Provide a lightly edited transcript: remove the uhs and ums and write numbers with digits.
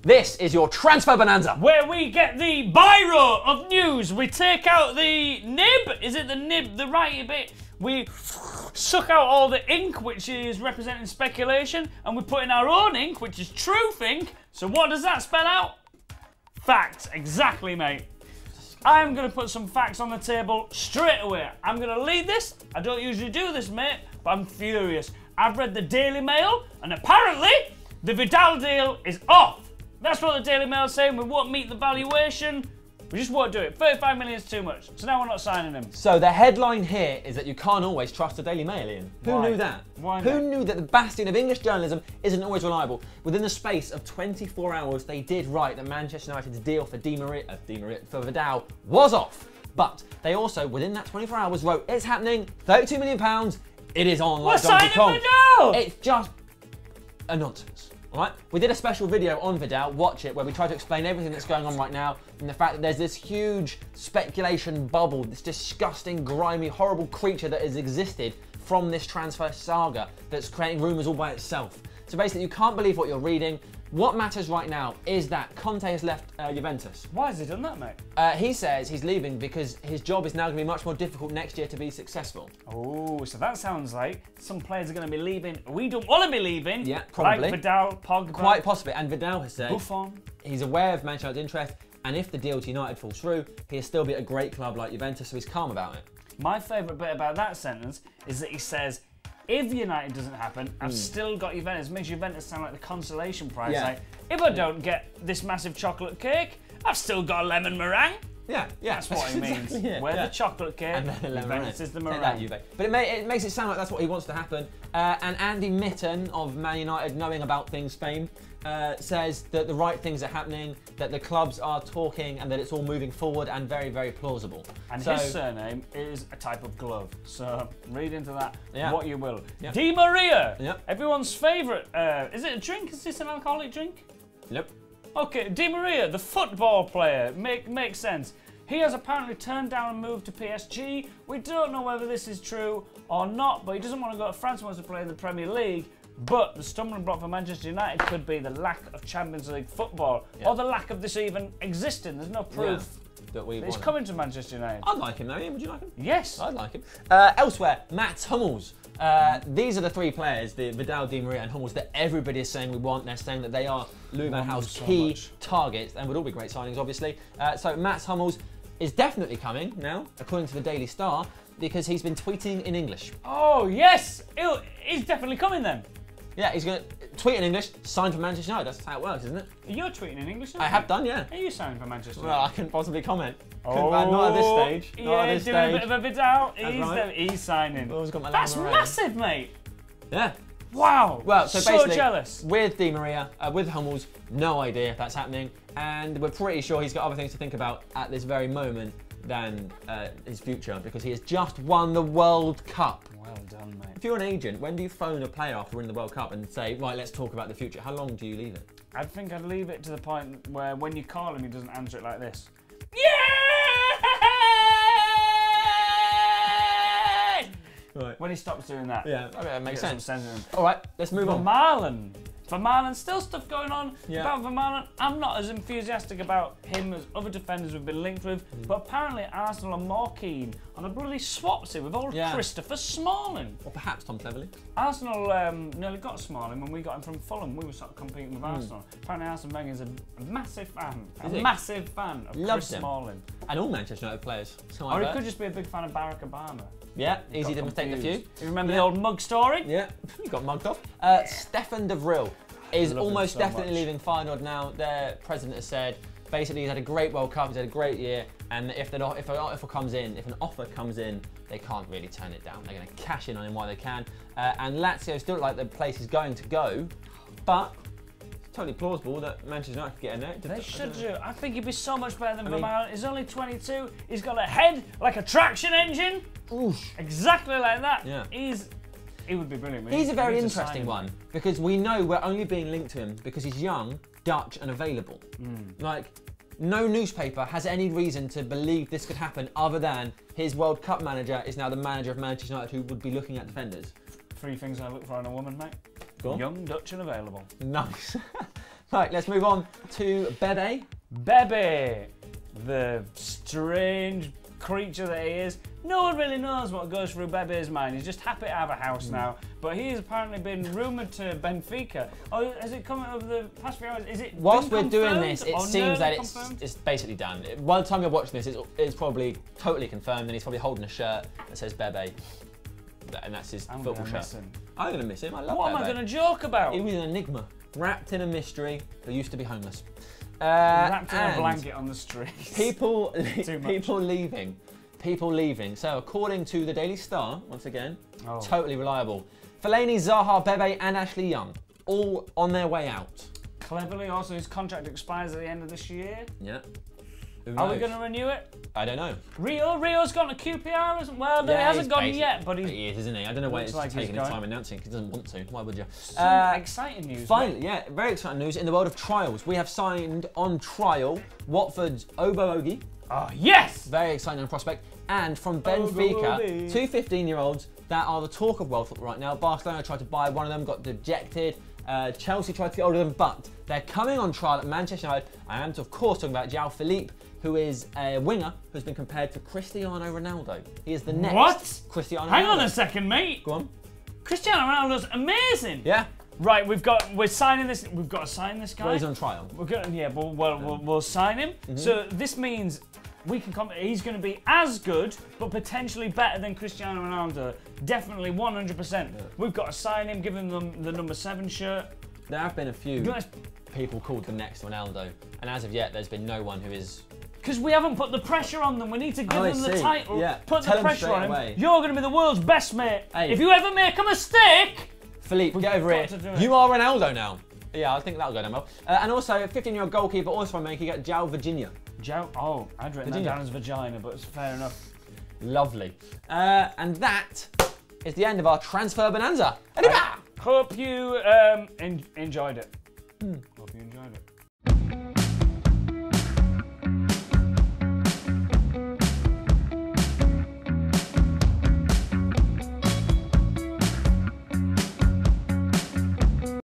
This is your transfer bonanza. Where we get the biro of news. We take out the nib. Is it the nib, the righty bit? We suck out all the ink, which is representing speculation, and we put in our own ink, which is truth ink. So what does that spell out? Facts. Exactly, mate. I'm going to put some facts on the table straight away. I'm going to lead this. I don't usually do this, mate, but I'm furious. I've read the Daily Mail, and apparently the Vidal deal is off. That's what the Daily Mail is saying. We won't meet the valuation. We just won't do it. 35 million is too much. So now we're not signing him. So the headline here is that you can't always trust the Daily Mail, Ian. Who knew that? Why Who knew that the bastion of English journalism isn't always reliable? Within the space of 24 hours, they did write that Manchester United's deal for for Vidal was off. But they also, within that 24 hours, wrote, it's happening, £32 million, it is on like Donkey Kong. Vidal! It's just a nonsense. Right? We did a special video on Vidal, watch it, where we try to explain everything that's going on right now and the fact that there's this huge speculation bubble, this disgusting, grimy, horrible creature that has existed from this transfer saga that's creating rumours all by itself. So basically, you can't believe what you're reading. What matters right now is that Conte has left Juventus. Why has he done that, mate? He says he's leaving because his job is now going to be much more difficult next year to be successful. Oh, so that sounds like some players are going to be leaving. We don't want to be leaving. Yeah, probably. Like Vidal, Pogba. Quite possibly. And Vidal has said Buffon. He's aware of Manchester United's interest, and if the deal to United falls through, he'll still be at a great club like Juventus, so he's calm about it. My favourite bit about that sentence is that he says, if United doesn't happen, I've still got Juventus. It makes Juventus sound like the consolation prize. Yeah. Like, if I don't get this massive chocolate cake, I've still got a lemon meringue. Yeah, yeah. That's what he means. Yeah, We're the chocolate cake, and then the lemon Juventus is the Take meringue. that, Juve. But it makes it sound like that's what he wants to happen. And Andy Mitten of Man United, knowing about things fame, says that the right things are happening, that the clubs are talking, and that it's all moving forward and very, very plausible. And his surname is a type of glove. So read into that what you will. Yeah. Di Maria, Yep. everyone's favourite. Is it a drink? Is this an alcoholic drink? Yep. Okay, Di Maria, the football player, makes sense. He has apparently turned down a move to PSG. We don't know whether this is true or not, but he doesn't want to go to France, he wants to play in the Premier League. But the stumbling block for Manchester United could be the lack of Champions League football, or the lack of this even existing. There's no proof that he's coming to Manchester United. I'd like him though, Ian. Would you like him? Yes. I'd like him. Elsewhere, Mats Hummels. These are the three players, the Vidal, Di Maria and Hummels, that everybody is saying we want. They're saying that they are Louis van Gaal's key targets and would all be great signings, obviously. So Mats Hummels is definitely coming now, according to the Daily Star, because he's been tweeting in English. Oh, yes! He's definitely coming then. Yeah, he's going to tweet in English, sign for Manchester United. That's how it works, isn't it? You're tweeting in English, aren't I you? have done, yeah. Are you signing for Manchester United? Well, I couldn't possibly comment. Oh, not at this stage. Not at this doing stage. a bit of a Vidal. Right. He's signing. Always got my That's lemon massive, mate. Yeah. Wow. Well, so basically, jealous. with Di Maria, with Hummels, no idea if that's happening, and we're pretty sure he's got other things to think about at this very moment than his future, because he has just won the World Cup. Well done, mate. If you're an agent, when do you phone a player after winning the World Cup and say, right, let's talk about the future? How long do you leave it? I think I'd leave it to the point where when you call him, he doesn't answer it like this. Right. When he stops doing that. Yeah, okay, that makes sense. Some sense in him. All right, let's move on. Vermaelen, still stuff going on about Vermaelen. I'm not as enthusiastic about him as other defenders we've been linked with, but apparently Arsenal are more keen on a bloody swapsy with old Christopher Smalling. Or perhaps Tom Cleverley. Arsenal nearly got Smalling when we got him from Fulham. We were sort of competing with Arsenal. Apparently Arsene Wenger is a massive fan. Massive fan of Chris Smalling. And all Manchester United players. Or he could just be a big fan of Barack Obama. Yeah, easy to mistake the few. You remember the old mug story? Yeah, you got mugged off. Stefan de Vrij is almost definitely leaving Feyenoord now. Their president has said, basically he's had a great World Cup, he's had a great year, and if an offer comes in, they can't really turn it down. They're going to cash in on him while they can. And Lazio still look like the place he's going to go, but it's totally plausible that Manchester United could get in there. They should do. I think he'd be so much better than Vermaelen. He's only 22. He's got a head like a traction engine. Oof. Exactly like that. Yeah. He would be brilliant. He's a very interesting one because we know we're only being linked to him because he's young, Dutch, and available. Like, no newspaper has any reason to believe this could happen other than his World Cup manager is now the manager of Manchester United, who would be looking at defenders. 3 things I look for in a woman, mate. Go on. Young, Dutch, and available. Nice. Right, let's move on to Bebe. Bebe, the strange creature that he is. No one really knows what goes through Bebe's mind. He's just happy to have a house now. But he's apparently been rumoured to Benfica. Oh, has it come over the past few hours? Is it Whilst been we're doing confirmed this, it or seems that nearly confirmed? it's basically done. By the time you're watching this, it's probably totally confirmed, and he's probably holding a shirt that says Bebe. And that's his I'm football gonna shirt. miss him. I'm going to miss him. I love What Bebe. am I going to joke about? He was an enigma, wrapped in a mystery who used to be homeless. Wrapped in a and blanket on the street. People much. People leaving. So according to the Daily Star, once again, Oh. totally reliable. Fellaini, Zaha, Bebe and Ashley Young, all on their way out. Cleverly, also his contract expires at the end of this year. Yeah. Who Are we knows? going to renew it? I don't know. Rio's gone to QPR, isn't? Well, no, he hasn't he's gone basic- yet, but he's He is, isn't he? I don't know why looks it's like he's taking his going. time announcing because he doesn't want to. Why would you? exciting news. Finally, yeah, very exciting news in the world of trials. We have signed on trial Watford's Obo Ogi. Oh, yes! Very exciting prospect. And from Benfica, Obi. two 15-year-olds that are the talk of world football right now. Barcelona tried to buy one of them, got dejected. Chelsea tried to get hold of them, but they're coming on trial at Manchester United. I am, of course, talking about João Felipe, who is a winger who's been compared to Cristiano Ronaldo. He is the next What? Cristiano Ronaldo. Hang on a second, mate. Go on. Cristiano Ronaldo's amazing. Yeah. Right, we're signing this. We've got to sign this guy. Well, he's on trial. We're going, yeah, but we'll sign him. So this means we can he's going to be as good, but potentially better than Cristiano Ronaldo. Definitely 100%. We've got to sign him, give him the number 7 shirt. There have been a few Guys, people called the next Ronaldo, and as of yet, there's been no one who is. because we haven't put the pressure on them. We need to give them the title. Yeah. Put Tell the them pressure straight on him. away. You're going to be the world's best, mate. Hey. If you ever make a mistake, Philippe, get over got here. to do it. You are Ronaldo now. Yeah, I think that'll go down well. And also, 15-year-old goalkeeper also from America, you get João Virginia. Oh, I'd written that Virginia. down as vagina, but it's fair enough. Lovely. And that is the end of our transfer bonanza. Arriba! Hope you enjoyed it. Hope you enjoyed it.